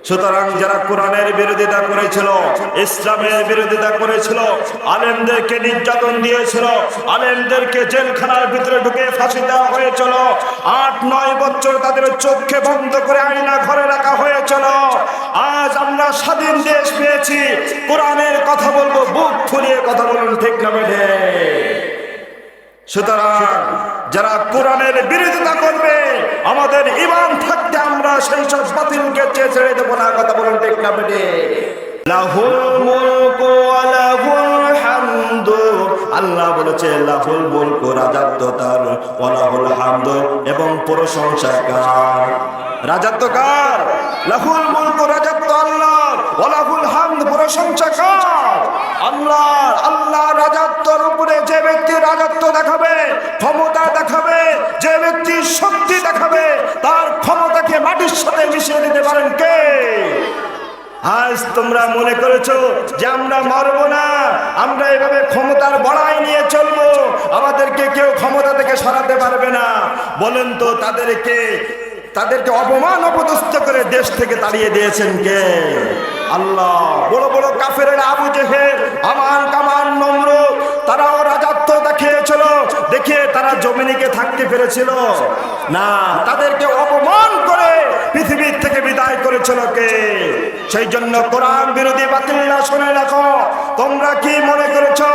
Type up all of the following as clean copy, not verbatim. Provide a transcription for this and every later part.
সুতরাং যারা কোরআনের বিরোধিতা করেছিল, ইসলামের বিরোধিতা করেছিল, আলেমদেরকে নির্যাতন দিয়েছিল, আলেমদেরকে জেলখানার ভিতরে ঢুকে ফাঁসি দেওয়া হয়েছিল, ৮-৯ বছর তাদের চোখকে বন্ধ করে আয়না ঘরে রাখা হয়েছিল। আজ আমরা স্বাধীন দেশ পেয়েছি, কোরআনের কথা বলবো, বুক ফুলিয়ে কথা বলুন, ঠিক না বেঠে? সুতরাং যারা কোরআনের বিরোধিতা করবে, আমাদের ঈমান থাকতে আমরা সেই সব বাতিলকে ছেড়ে দেব না, কথা বলুন, ঠিক না বেঠে? লাহুল মুলকু ওয়া লাহুল হামদু, আল্লাহ বলেছে লাহুল মুলকু, রাজত্ব তার, ওয়া লাহুল হামদু, এবং প্রশংসা কার? রাজত্ব কার? লাহুল মুলকু, রাজত্ব আল্লাহর, ওয়া লাহুল হামদ, প্রশংসা কার? আল্লাহ। আল্লাহ রাজত্বের উপরে যে ব্যক্তি রাজত্ব দেখাবে, ক্ষমতা দেখাবে, যে ব্যক্তি শক্তি দেখাবে, তার ক্ষমতাকে মাটির সাথে মিশিয়ে দিতে পারেন কে? আজ তোমরা মনে করেছো যে আমরা মরব না, আমরা এভাবে ক্ষমতার বড়াই নিয়ে চলবো, আমাদেরকে কেউ ক্ষমতা থেকে সরাতে পারবে না। বলেন তো তাদেরকে অপমান অপদস্থ করে দেশ থেকে তাড়িয়ে দিয়েছেন কে? আল্লাহ। বড় বড় কাফেরেরা, আবু জেহেল, আমান, কামান, নমরুদ, তারাও রাজত্ব দেখিয়েছিল, দেখে তারা জমিনে থাকতে পেরেছিল না, তাদেরকে অপমান করে পৃথিবীর থেকে বিদায় করেছিল কে? সেই জন্য কোরআন বিরোধী বাতিলরা শুনে রাখো, তোমরা কি মনে করেছো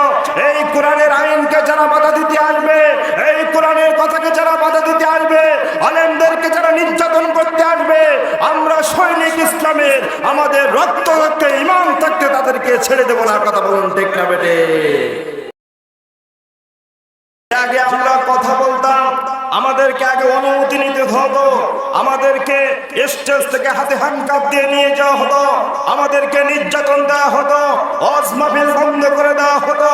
এই কোরআনের আইনকে যারা বাধা দিতে আসবে, এই কোরআনের কথাকে যারা বাধা দিতে আসবে, আলেমদেরকে যারা নির্যাতন করতে আসবে, আমরা সৈনিক ইসলামের, আমাদের রক্ত রক্তে ঈমান থাকতে তাদেরকে ছেড়ে দেব না, কথা বলুন, ঠিক না বেটে? আগে আমরা কথা বলতাম, আমাদেরকে আগে অনুমতি নিতে হতো, আমাদেরকে স্টেজ থেকে হাতে হ্যান্ডকাপ দিয়ে নিয়ে যাওয়া হতো, আমাদেরকে নির্যাতন দেওয়া হতো, ওয়াজ মাহফিল বন্ধ করে দেওয়া হতো।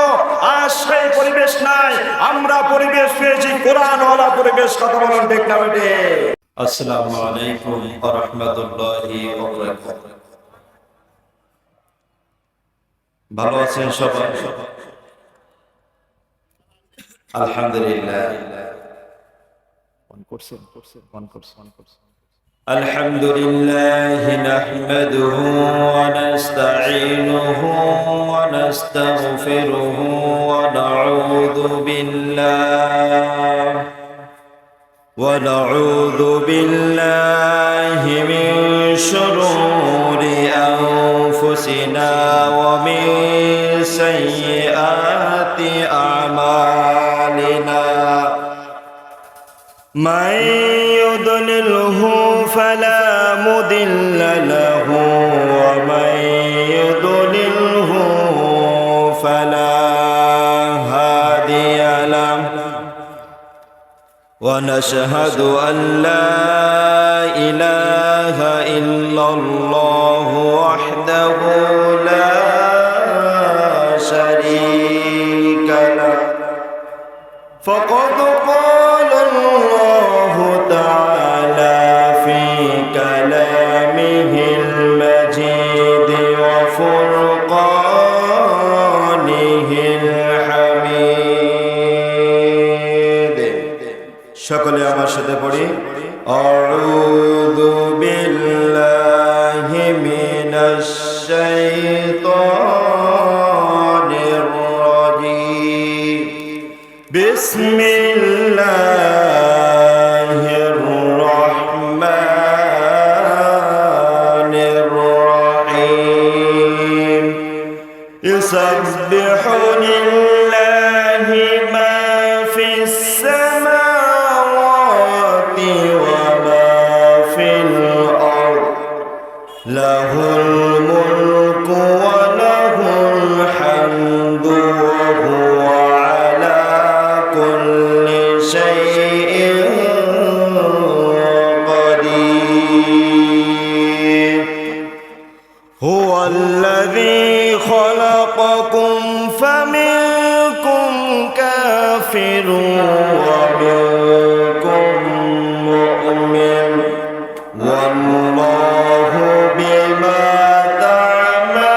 আজ সেই পরিবেশ নাই, আমরা পরিবেশ পেয়েছি কোরআনওয়ালা পরিবেশ, কথা বলুন, ঠিক না বেটে? আসসালামু আলাইকুম ওয়া রাহমাতুল্লাহি ওয়া বারাকাতুহু। ভালো আছেন সবাই? আলহামদুলিল্লাহ। আলহামদুলিল্লাহ নাহমাদুহু ওয়া নাস্তাঈনুহু ওয়া নাস্তাগফিরুহু ওয়া নাউযু বিল্লাহ ونعوذ بالله من شرور أنفسنا ومن سيئات أعمالنا من يضلله فلا مضل له ومن يضلله فلا هادي له ونشهد أن لا إله إلا الله وحده لا شريك له فقد قال الله تعالى في كلامه المجيد وفرقانه الحميد সকলে আমার সাথে পড়ি আউযু বিল্লাহি মিনাশ শাইতানির রাজীম বিসমিল্লাহির রাহমানির রাহিম ইউসাব্বিহু লিল্লাহি মা ফিস له الملك وله الحمد وهو على كل شيء قدير هو الذي خلقكم فمنكم كافر ومنكم مؤمن والله بما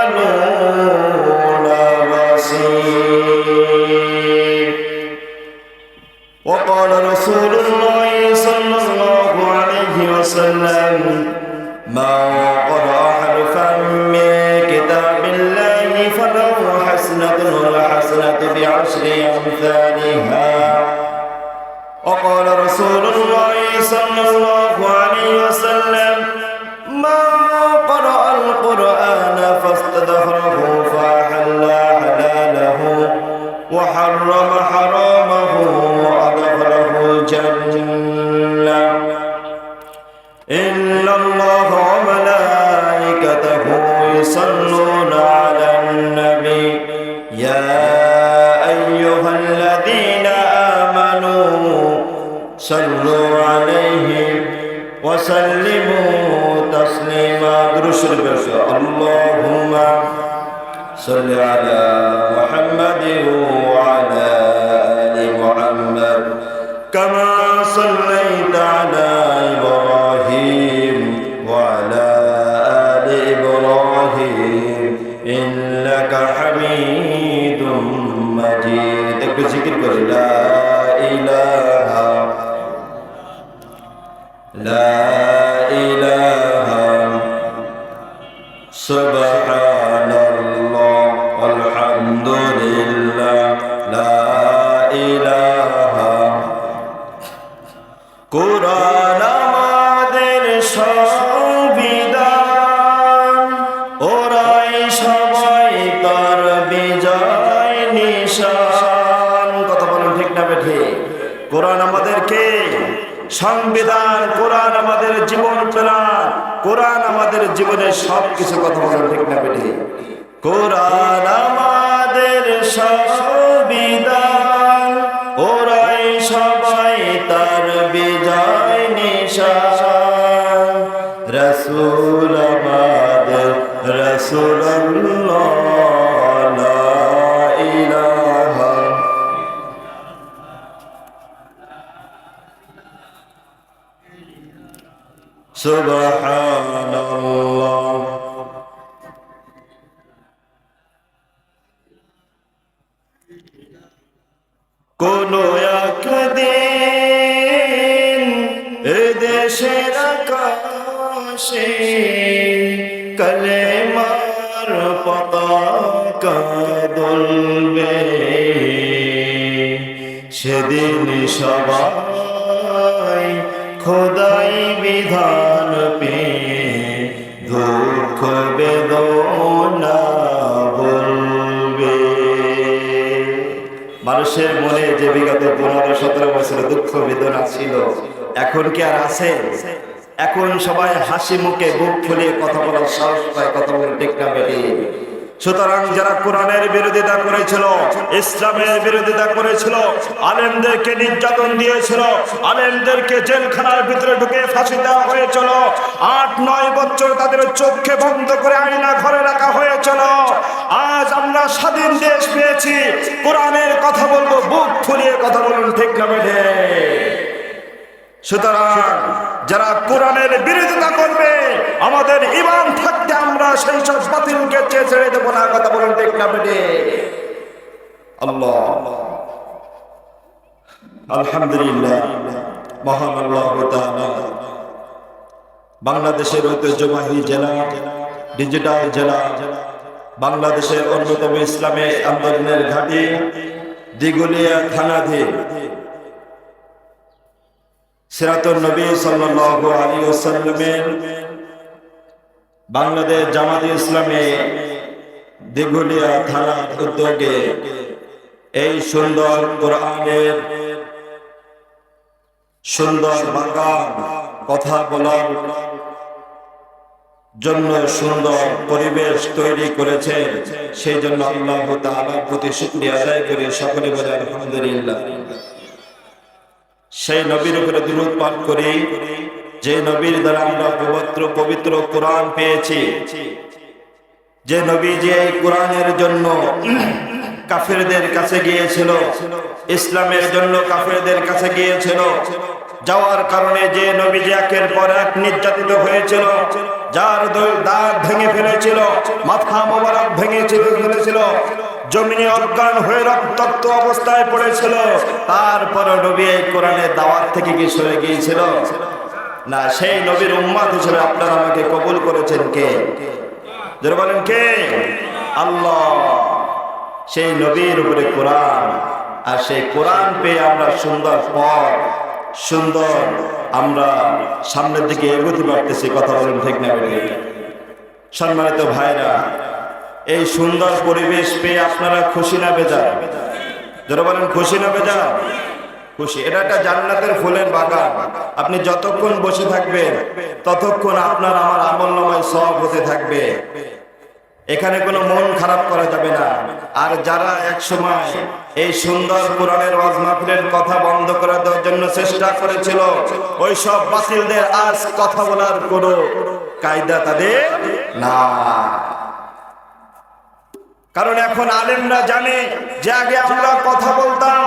تعملون بصير وقال رسول الله صلى الله عليه وسلم ما قرأ দুরূদ শরীফ পড়ছি আল্লাহুম্মা সাল্লি আলা মুহাম্মাদিন ওয়া আলা আলি মুহাম্মাদ কামা সাল্লাইতা আলা ইব্রাহিম ওয়া আলা আলি ইব্রাহিম ইন্নাকা হামিদুম মাজিদ। একটু জিকির করি লা ইলাহা লা ইলাহা সুবহানাল্লাহ আলহামদুলিল্লাহ লা ইলাহা। কোরআন আমাদের সংবিধান, ওরাই সবাই তার বিজয় নিশান। কথা বলুন ঠিক না বেঠে? কোরআন আমাদেরকে সংবিধান, কোরআন আমাদের জীবন প্রাণ, কোরআন আমাদের জীবনের সবকিছু। কথা বলুন ঠিক না বেঠে? কোরআন আমাদের সংবিধান, ওরাই সবাই তার বিজয় নিশান। রাসূল আমাদের রাসূলুল্লাহ লা ইলাহা সুবহানাল্লাহ। কোন একদিন এ দেশের আকাশে কালেমার পতাকা দুলবে, সেদিন সবাই খোদাই বিধান পেয়ে দুঃখ বেদনা বলবে। মানুষের মনে যে বিগত 15-17 বছর দুঃখ বেদনা ছিল, এখন কি আর আছে? এখন সবাই হাসি মুখে বুক ফুলিয়ে কথা বলার সাহস পায়। কথা বলে ঠিক না বেটি? সুতরাং যারা কোরআনের বিরোধিতা করেছিল, ইসলামের বিরোধিতা করেছিল, আলেমদেরকে নির্যাতন দিয়েছিল, আলেমদেরকে জেলখানার ভিতরে ঢুকে ফাঁসি দেওয়া হয়েছিল, 8-9 বছর তাদের চোখে বন্ধ করে আয়না ঘরে রাখা হয়েছিল। আজ আমরা স্বাধীন দেশ পেয়েছি, কোরআনের কথা বলবো, বুক ফুলিয়ে কথা বলুন ঠিক না বেঠে? সুতরাং যারা কোরআনের বিরোধিতা করবে, আমাদের ঈমান থাকতে আমরা সেই সব বাতিলকে ছেড়ে দেব না। কথা বলুন ঠিক না বেঠে? আল্লাহ আলহামদুলিল্লাহ, মহান আল্লাহ তাআলা বাংলাদেশের ঐতিহ্যবাহী জেলা, ডিজিটাল জেলা, বাংলাদেশের অন্যতম ইসলামী আন্দোলনের ঘাঁটি দিঘুলিয়া থানাধীন সিরাতুন নবী সাল্লাল্লাহু আলাইহি ওয়াসাল্লামের বাংলাদেশ জামাতে ইসলামী দিঘুলিয়া থানার উদ্যোগে এই সুন্দর কোরআনের সুন্দর বাগান, কথা বলার জন্য সুন্দর পরিবেশ তৈরি করেছে। সেই জন্য আল্লাহ তাআলার প্রতি শুকরিয়া আদায় করে সকলে বলে আলহামদুলিল্লাহ। সেই নবীর উপরে দুরূদ পাঠ করি, যে নবীর দ্বারা আমরা পবিত্র কোরআন পেয়েছি, যে নবী যে এই কোরআনের জন্য কাফেরদের কাছে গিয়েছিল, ইসলামের জন্য কাফেরদের কাছে গিয়েছিল, যাওয়ার কারণে যে নবী যে একের পর এক নির্যাতিত হয়েছিল, যার দাঁত ভেঙে ফেলেছিল, মাথা মোবারক ভেঙে ফেলেছিল, জমিনে অজ্ঞান হয়ে রক্তাক্ত অবস্থায় পড়েছিল, তারপর নবী এই কোরআনের দাওয়াত থেকে কি সরে গিয়েছিল? না, সেই নবীর উম্মত হিসেবে আপনারা আমাকে কবুল করেছেন কে? যারা বলেন কে? আল্লাহ। সেই নবীর উপরে কোরআন, আর সেই কোরআন পেয়ে আমরা সুন্দর পথ, সুন্দর আমরা সামনের দিকে এগোতে পারতেছি। কথা বলেন ঠিক না বেঠিক? সম্মানিত ভাইরা, এই সুন্দর পরিবেশ পেয়ে আপনারা খুশি না বেজার? যারা বলেন খুশি না বেজার? খুশি। এটা একটা জান্নাতের ফুলের বাগান। আপনি যতক্ষণ বসে থাকবেন ততক্ষণ আপনার আমার আমলনামায় সওয়াব হতে থাকবে। এখানে কোনো মন খারাপ করা যাবে না। আর যারা এক সময় এই সুন্দর কোরআনের ওয়াজ মাহফিলের কথা বন্ধ করে দেওয়ার জন্য চেষ্টা করেছিল, ওই সব বাতিলদের আজ কথা বলার কোনো কায়দা তাদের না। কারণ এখন আলেমরা জানে যে আগে আমরা কথা বলতাম,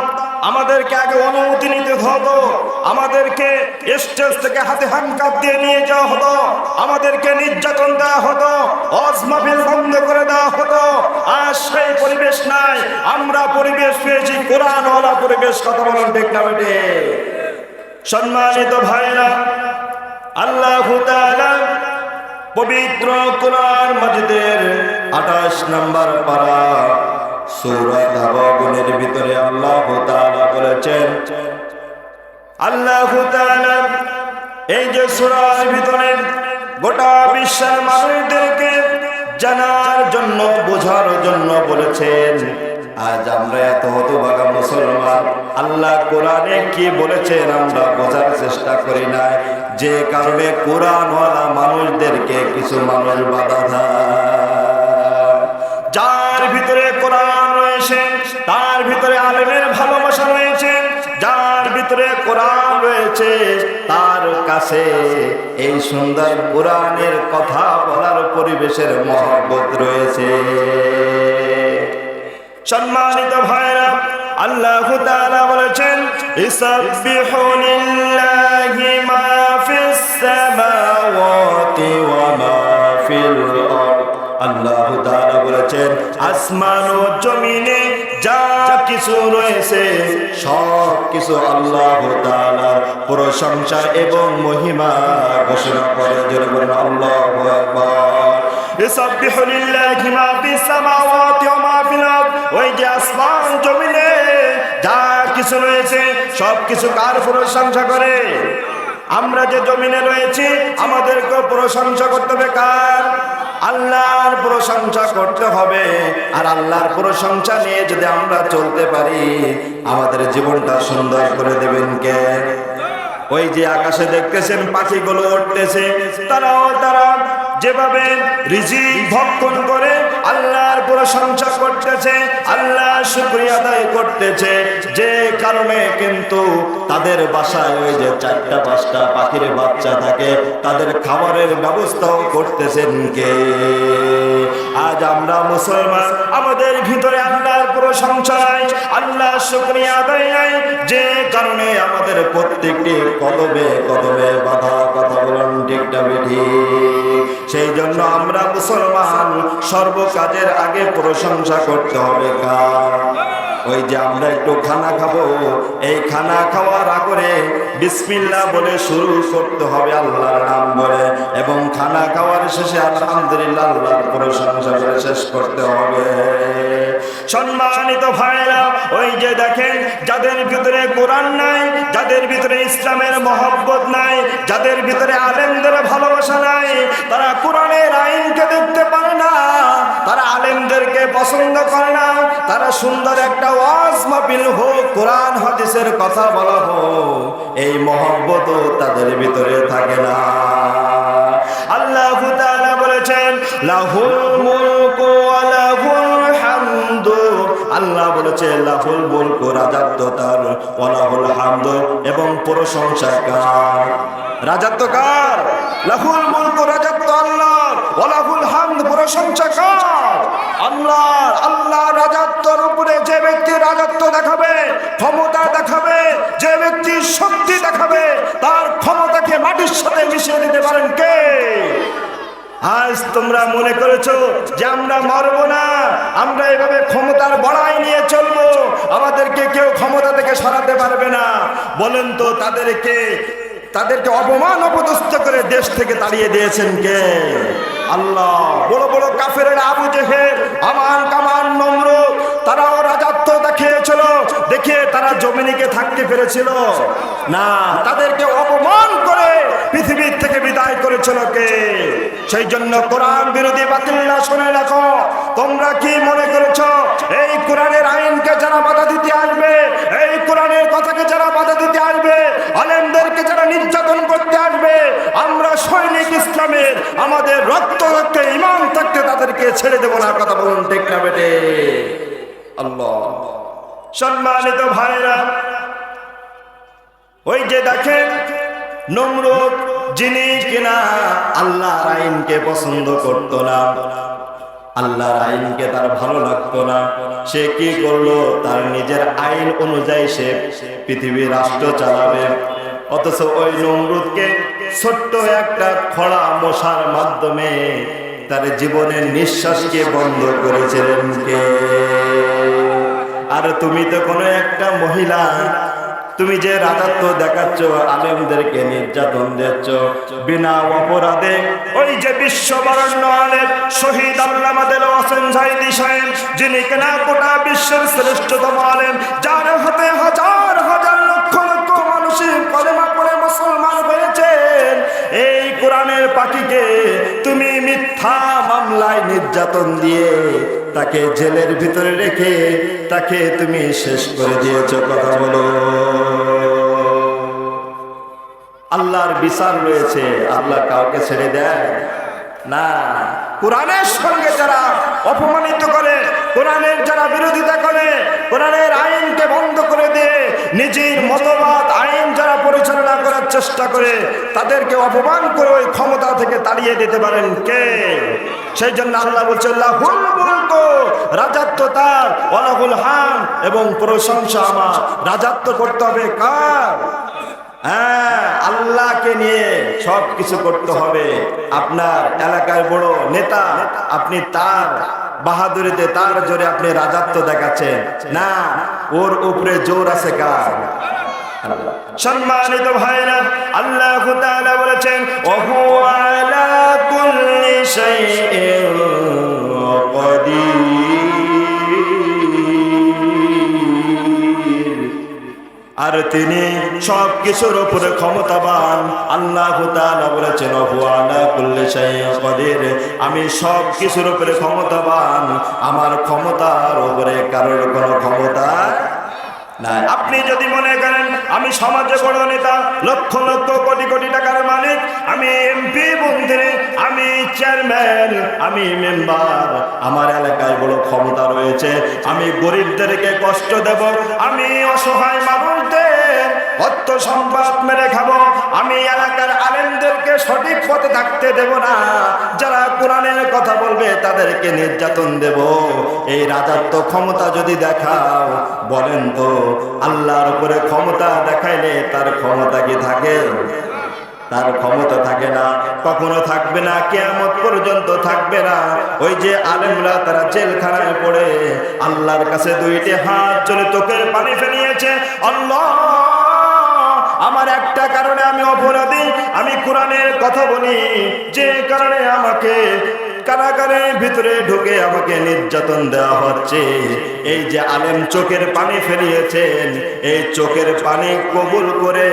আমাদেরকে আগে অনুমতি নিতে হতো, আমাদেরকে স্টেজ থেকে হাতে হ্যান্ডকাপ দিয়ে নিয়ে যাওয়া হতো, আমাদেরকে নির্যাতন দেওয়া হতো, ওয়াজ মাহফিল বন্ধ করে দেওয়া হতো। আর সেই পরিবেশ নাই, আমরা পরিবেশ পেয়েছি কোরআনওয়ালা পরিবেশ। কথা বলেন ঠিক না বেটে? সম্মানিত ভাইরা, আল্লাহু তাআলা পবিত্র কোরআন মাজিদের 28 নম্বর পারা সূরা তাগাবুনের ভিতরে আল্লাহু তাআলা বলেছেন, আল্লাহু তাআলা এই যে সূরার ভিতরে গোটা বিশ্বের মানুষদেরকে জানার জন্য, বোঝার জন্য বলেছেন। আজ আমরা এত হতভাগা মুসলমান, আল্লাহ কোরআনে কি বলেছেন আমরা বোঝার চেষ্টা করি না, যে কারণে কোরআনওয়ালা মানুষদেরকে কিছু মানুষ বাধা দেয়। যার ভিতরে কোরআন রয়েছে তার ভিতরে আলেমের ভালোবাসা রয়েছে, যার ভিতরে কোরআন রয়েছে তার কাছে এই সুন্দর কোরআনের কথা বলার পরিবেশের মহব্বত রয়েছে। সম্মানিত ভাইরা, আল্লাহু তাআলা বলেছেন, ইসাববিহু লিল্লাহি মা ফিস সামাওয়াতি ওয়া মা ফিল আরদ। আল্লাহু তাআলা বলেছেন, আসমান ও জমিনে যা কিছু রয়েছে সব কিছু আল্লাহু তাআলার প্রশংসা এবং মহিমা ঘোষণা করে। জোরে বলুন আল্লাহু আকবার। ইসাববিহু লিল্লাহি মা ফিস সামাওয়াতি ওয়া মা ফিল আরদ। ওই যে আসমান জমিনে যা কিছু রয়েছে সব কিছু কার প্রশংসা করে? আমরা যে জমিনে রয়েছি আমাদেরকে প্রশংসা করতে হবে কার? আল্লাহর প্রশংসা করতে হবে। আর আল্লাহর প্রশংসা নিয়ে যদি আমরা চলতে পারি আমাদের জীবনটা সুন্দর করে দেবেন কে? ওই যে আকাশে দেখতেছেন পাখিগুলো উঠতেছে, তারা যেভাবে রিজিক ভক্ষণ করে আল্লাহর প্রশংসা করতেছে, আল্লাহর শুকরিয়া আদায় করতেছে, যে কারণে কিন্তু তাদের বাসায় ওই যে 4-5টা পাখির বাচ্চা থাকে, তাদের খাবারের ব্যবস্থাও করতেছেন কে? আজ আমরা মুসলমান, আমাদের ভিতরে আল্লাহর প্রশংসা নাই, আল্লাহর শুকরিয়া আদায় নাই, যে কারণে আমাদের প্রত্যেকটি কদমে কদমে বাধা। কথা বলুন ঠিক না বেঠিক? সেই জন্য আমরা মুসলমান সর্বকাজের আগে প্রশংসা করতে হবে কার? ওই যে আমরা একটু খানা খাবো, এই খানা খাওয়ার আগে বিসমিল্লাহ বলে শুরু করতে হবে আল্লাহর নাম বলে, এবং খানা খাওয়ার শেষে আলহামদুলিল্লাহ আল্লাহর প্রশংসা করে শেষ করতে হবে। সম্মানিত ভাইরা, ওই যে দেখেন যাদের ভিতরে কোরআন নাই, যাদের ভিতরে ইসলামের মহব্বত নাই, যাদের ভিতরে আলেমদের ভালোবাসা নাই, তারা কোরআনের আইনকে দেখতে পারে না, তারা আলেমদেরকে পছন্দ করে না, তারা সুন্দর একটা ওয়াজ মাহফিল হোক, কোরআন হাদিসের কথা বলা হোক, এই মহব্বতও তাদের ভিতরে থাকে না। আল্লাহু তাআলা বলেছেন, লাহুল মুলকু ওয়া লাহুল হামদু। আল্লাহ বলেছে লাহুল মুলকু, রাজত্ব তার, ওয়া লাহুল হামদু, এবং প্রশংসা কার? রাজত্ব কার? লাহুল মুলকু, রাজত্ব আল্লাহর, ওয়া লাহুল হামদ, প্রশংসা কার? আল্লাহর। আল্লাহ রাজত্বের উপরে যে ব্যক্তি রাজত্ব দেখাবে, ক্ষমতা দেখাবে, যে ব্যক্তি শক্তি দেখাবে, তার ক্ষমতাকে মাটির সাথে মিশিয়ে দিতে পারেন কে? আজ তোমরা মনে করেছো যে আমরা মরবো না, আমরা এভাবে ক্ষমতার বড়াই নিয়ে চলবো, আমাদেরকে কেউ ক্ষমতা থেকে সরাতে পারবে না। বলেন তো তাদেরকে অপমান অপদস্থ করে দেশ থেকে তাড়িয়ে দিয়েছেন কে? আল্লাহ। বড় বড় কাফেরেরা আবু জেহেল, আমান কামান, নমরুদ, তারাও রাজত্ব দেখিয়েছিল, দেখে তারা জমিনিকে থাকতে পেরেছিল না, তাদেরকে অপমান করে পৃথিবীর থেকে বিদায় করেছিল কে? সেই জন্য কোরআন বিরোধী বাতিল্লা শুনে রাখো, তোমরা কি মনে করেছো এই কোরআনের আইনকে যারা বাধা দিতে আসবে, এই কোরআনের কথাকে যারা বাধা দিতে আসবে, আলেমদেরকে যারা নির্যাতন করতে আসবে, আমরা সৈনিক ইসলামের, আমাদের রক্ত থাকতে, ঈমান থাকতে তাদেরকে ছেড়ে দেব না? কথা বলুন ঠিক না বেটে? আল্লাহ। সম্মানিত ভাইরা, ওই যে দেখেন নমরুদ যিনি কিনা আল্লাহর আইনকে পছন্দ করত না, আল্লাহর আইনকে তার ভালো লাগতো না, সে কি করলো? তার নিজের আইন অনুযায়ী সে পৃথিবীর রাষ্ট্র চালাবে। অথচ ওই নমরুদকে ছোট্ট একটা খড়া মশার মাধ্যমে তার জীবনের নিঃশ্বাসকে বন্ধ করেছিলেন কে? আর তুমি তো কোনো একটা মহিলা, তুমি যে রাজত্ব দেখাচ্ছ, আলেমদেরকে নির্যাতন দিচ্ছ বিনা অপরাধে। ওই যে বিশ্ববরণ্য আলেম শহীদ আল্লামা দেলোয়ার হোসেন জাহিদি সাহেব, যিনি কিনা গোটা বিশ্বের শ্রেষ্ঠতম আলেম, যার হাতে হাজার হাজার লক্ষ লক্ষ মানুষের কলেমা পড়ে মুসলমান হয়েছেন, এই কোরআনের পাখিকে তুমি মিথ্যা মামলায় নির্যাতন দিয়ে তাকে জেলের ভিতরে রেখে তাকে তুমি শেষ করে দিয়েছো। কথা বলো, আল্লাহর বিচার রয়েছে, আল্লাহ কাউকে ছেড়ে দেয় না। কোরআনের সঙ্গে যারা অপমানিত করে, কোরআনের যারা বিরোধিতা করে, কোরআনের আইনকে বন্ধ করে দিয়ে নিজের মতবাদ আইন যারা পরিচালনা করার চেষ্টা করে, তাদেরকে অপমান করে ওই ক্ষমতা থেকে তাড়িয়ে দিতে পারেন কে? সেই জন্য আল্লাহ বলছেন লাহুল মুলকু, রাজত্ব তার, ওয়ালাহুল হামদ, এবং প্রশংসা আমার। রাজত্ব করতে হবে কার? হ্যাঁ, আল্লাহকে নিয়ে সব কিছু করতে হবে। আপনার এলাকায় বড় নেতা, আপনি তার বাহাদুরিতে তার জোরে আপনি রাজত্ব দেখাচ্ছেন না, ওর উপরে জোর আছে কার? সম্মানিত ভাইরা, আল্লাহ তাআলা বলেছেন ওয়া আলা কুল্লি শাইইন আর তিনি সব কিছুর উপরে ক্ষমতাবান। আল্লাহ তাআলা বলেছেন ওয়া আলা কুল্লি শাইইন কাদির, আমি সব কিছুর উপরে ক্ষমতাবান, আমার ক্ষমতার উপরে কারোর কোনো ক্ষমতা নাই। আপনি যদি মনে করেন আমি সমাজে বড় নেতা, লক্ষ লক্ষ কোটি কোটি টাকার মালিক, আমি এমপি মন্ত্রী, আমি চেয়ারম্যান, আমি মেম্বার, আমার এলাকায় বড় ক্ষমতা রয়েছে, আমি গরিবদেরকে কষ্ট দেব, আমি অসহায় মানুষদের অর্থ সম্পদ মেরে খাবো, আমি এলাকার আলেমদেরকে সঠিক পথে থাকতে দেব না, যারা কোরআনের কথা বলবে তাদেরকে নির্যাতন দেব, এই রাজত্ব ক্ষমতা যদি দেখাও, বলেন তো আল্লাহর উপরে ক্ষমতা দেখাইলে তার ক্ষমতা কি থাকে? তার ক্ষমতা থাকে না, কখনো থাকবে না, কিয়ামত পর্যন্ত থাকবে না। ওই যে আলেমরা তারা জেলখানায় পড়ে আল্লাহর কাছে দুইটি হাত জোরে চোখের পানি ফেলিয়েছে, আল্লাহ আমার একটা কারণে আমি অপরাধী, আমি কোরআনের কথা বলি, যে কারণে আমাকে কারাগারের ভিতরে ঢুকে আমাকে নির্যাতন দেওয়া হচ্ছে। এই যে আলেম চোখের পানি ফেলিয়েছেন, এই চোখের পানি কবুল করে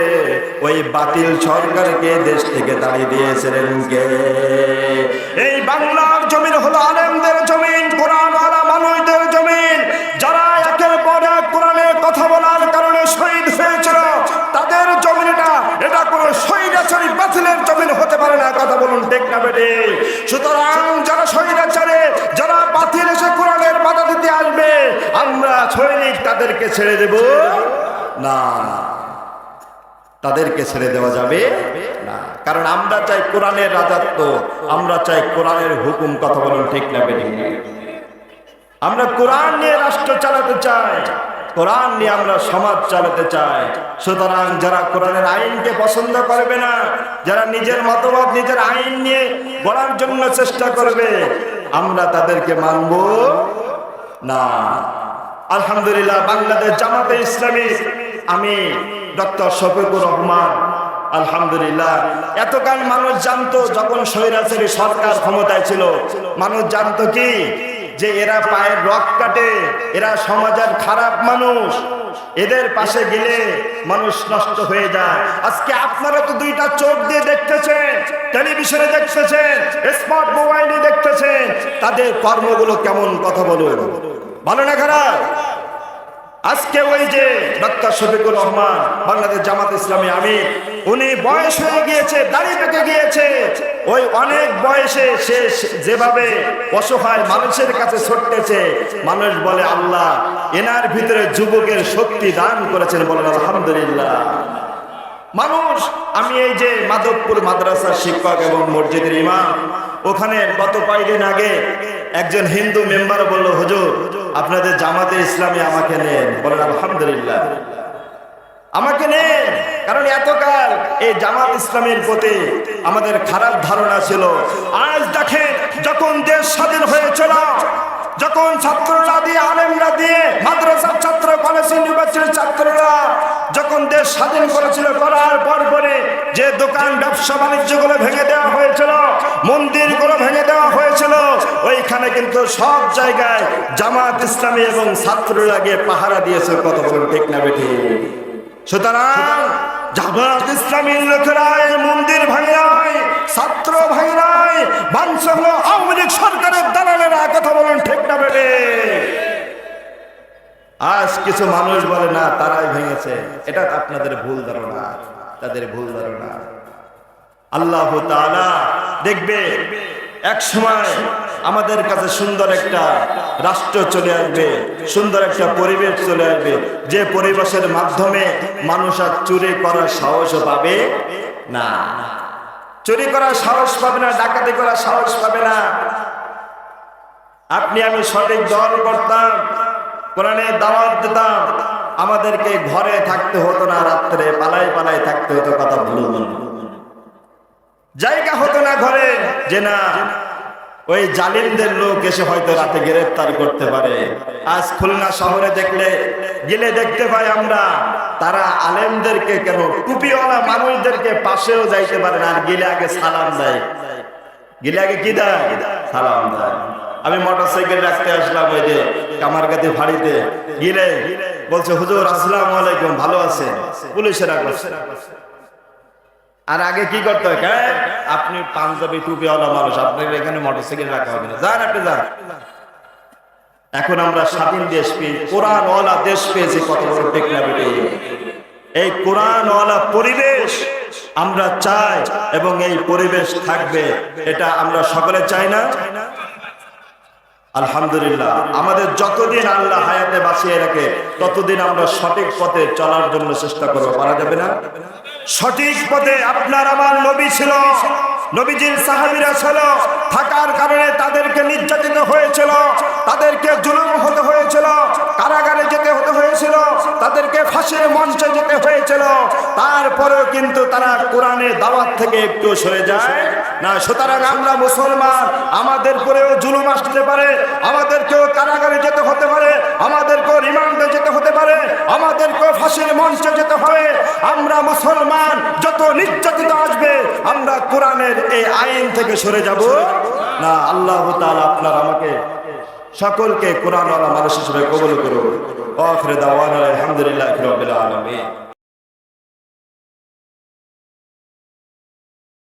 ওই বাতিল সরকারকে দেশ থেকে তাড়িয়ে দিয়েছিলেন কে? এই বাংলার জমিন হলো আলেমদের জমিন, কোরআনওয়ালা মানুষদের জমিন, যারা একের পর এক কোরআনের কথা বলার কারণে শহীদ হয়েছিল, তাদের জমিনটা, এটা কোনো স্বৈরাচারী বাতিলের জমিন হতে পারে না। কথা বলুন ঠিক না বেটে? সুতরাং যারা স্বৈরাচারী, যারা বাতিল এসে কোরআনের বাধা দিতে আসবে, আমরা সৈনিক তাদেরকে ছেড়ে দেব না, তাদেরকে ছেড়ে দেওয়া যাবে না। কারণ আমরা চাই কোরআনের রাজত্ব, আমরা চাই কোরআনের হুকুম। কথা বলুন ঠিক না বেটে? আমরা কোরআন নিয়ে রাষ্ট্র চালাতে চাই, কোরআন নিয়ে আমরা সমাজ চালাতে চাই। সুতরাং যারা কোরআনের আইনকে পছন্দ করবে না, যারা নিজের মতবাদ নিজের আইন নিয়ে গড়ার জন্য চেষ্টা করবে, আমরা তাদেরকে মানব না। আলহামদুলিল্লাহ, বাংলাদেশ জামাতে ইসলামী আমি ডক্টর শফিকুর রহমান, আলহামদুলিল্লাহ, এতকাল মানুষ জানতো, যখন স্বৈরাচারী সরকার ক্ষমতায় ছিল, মানুষ জানতো কি যে এরা পায়ের রক কাটে, এরা সমাজের খারাপ মানুষ, এদের পাশে গেলে মানুষ নষ্ট হয়ে যায়। আজকে আপনারা তো দুইটা চোখ দিয়ে দেখতেছেন, টেলিভিশনে দেখতেছেন, স্মার্ট মোবাইলে দেখতেছেন, তাদের কর্মগুলো কেমন? কথা বলুন, ভালো না খারাপ? আজকে ওই যে ডক্টর শফিকুর রহমান, বাংলাদেশ জামাত ইসলামী আমির, উনি বয়স হয়ে গিয়েছে, দাড়ি পেকে গিয়েছে, ওই অনেক বয়সে সে যেভাবে অসহায় মানুষের কাছে ছুটতেছে, মানুষ বলে আল্লাহ এনার ভিতরে যুবকের শক্তি দান করেছেন, বলেন আলহামদুলিল্লাহ। মানুষ। আমি এই যে মাধবপুর মাদ্রাসার শিক্ষক এবং মসজিদের ইমাম, ওখানে গত কয়েকদিন আগে একজন হিন্দু মেম্বার বলল, হুজুর আপনাদের জামাতে ইসলামী আমাকে নেন। বলেন আলহামদুলিল্লাহ, আমাকে নেন। কারণ এতকাল এই জামাত ইসলামের প্রতি আমাদের খারাপ ধারণা ছিল। আজ দেখেন, যখন দেশ স্বাধীন হয়েছিল, যখন ছাত্ররা দিয়ে, আলেমরা দিয়ে, মাদ্রাসার ছাত্র, কলেজ ইউনিভার্সিটির ছাত্ররা যখন দেশ স্বাধীন করেছিল, করার পরে যে দোকান ব্যবসা বাণিজ্যগুলো ভেঙে দেওয়া হয়েছিল, মন্দিরগুলো ভেঙে দেওয়া হয়েছিল, ওইখানে কিন্তু সব জায়গায় জামাত ইসলামী এবং ছাত্ররা গিয়ে পাহারা দিয়েছে। কত বড় ঠিক না বেঠি? সুতরাং জামাত ইসলামীর লোকেরা এই মন্দির ভাঙায়, ছাত্র ভাঙায়, বাঞ্ছ হলো আওয়ামী লীগ সরকারের দালালেরা। কথা বলেন ঠিক না বেঠি? আজ কিছু মানুষ বলে না তারাই ভেঙেছে। এটা আপনাদের ভুল ধারণা, তাদের ভুল ধারণা। আল্লাহ তাআলা দেখবে এক সময় আমাদের কাছে সুন্দর একটা রাষ্ট্র চলে আসবে, সুন্দর একটা পরিবেশ চলে আসবে, যে পরিবেশের মাধ্যমে মানুষ আর চুরি করার সাহস পাবে না, চুরি করার সাহস পাবে না, ডাকাতি করার সাহস পাবে না। আপনি আমি সঠিক দল করতাম, কোরআনের দাওয়াত দিতাম, আমাদেরকে ঘরে থাকতে হতো না, রাত্রে পালাই পালাই থাকতে হতো। কথা বলুন, জায়গা হতো না ঘরে, যে না ওই জালিমদের লোক এসে হয়তো রাতে গ্রেফতার করতে পারে। আজ খুলনা শহরে গেলে দেখতে পাই আমরা, তারা আলেমদেরকে, কেন টুপিওয়ালা মানুষদেরকে পাশেও যাইতে পারে না, আর গেলে আগে সালাম দেয়। গেলে আগে কি দেয়? সালাম দেয়। আমি মোটরসাইকেল রাখতে আসলাম ওই যে কামারগাতি ফাড়িতে, গেলে বলছে, হুজুর আসসালামু আলাইকুম, ভালো আছেন? পুলিশেরা করছে। আর আগে কি করতে হয়? আপনি পাঞ্জাবি টুপিওয়ালা মানুষ, আপনার এখানে মোটরসাইকেল রাখা হবে না, যান আপনি যান। এখন আমরা স্বাধীন দেশ পেয়েছি, কোরআনওয়ালা দেশ পেয়েছি। কত বড় ঠিক না বেটি? এই কোরআনওয়ালা পরিবেশ আমরা চাই, এবং এই পরিবেশ থাকবে, এটা আমরা সকলে চাই না? আলহামদুলিল্লাহ, আমাদের যতদিন আল্লাহ হায়াতে বাঁচিয়ে রাখে ততদিন আমরা সঠিক পথে চলার জন্য চেষ্টা করবো। পারা যাবে না? সঠিক পথে আপনার আমার নবী ছিল, নবীজির সাহাবীরা ছিল, থাকার কারণে তাদেরকে নির্যাতিত হয়েছিল, তাদেরকে জুলুম হতে হয়েছিল, কারাগারে যেতে হতে হয়েছিল, তাদেরকে ফাঁসির মঞ্চে যেতে হয়েছিল। তারপরেও কিন্তু তারা কোরআনের দাওয়াত থেকে একটু সরে যায় না। সুতরাং আমরা মুসলমান, আমাদের পরেও জুলুম আসতে পারে, আমাদেরকেও কারাগারে যেতে হতে পারে, আমাদেরকেও রিমান্ডে যেতে হতে পারে, আমাদেরকেও ফাঁসির মঞ্চে যেতে হবে। আমরা মুসলমান, যত নির্যাতিত আসবে আমরা কোরআনের এই আইন থেকে সরে যাব না। আল্লাহ তাআলা আপনার আমাকে সকলকে কোরআনওয়ালা মানুষ হিসেবে কবুল করুন। আখির দাওয়ানা আলহামদুলিল্লাহি রাব্বিল আলামিন।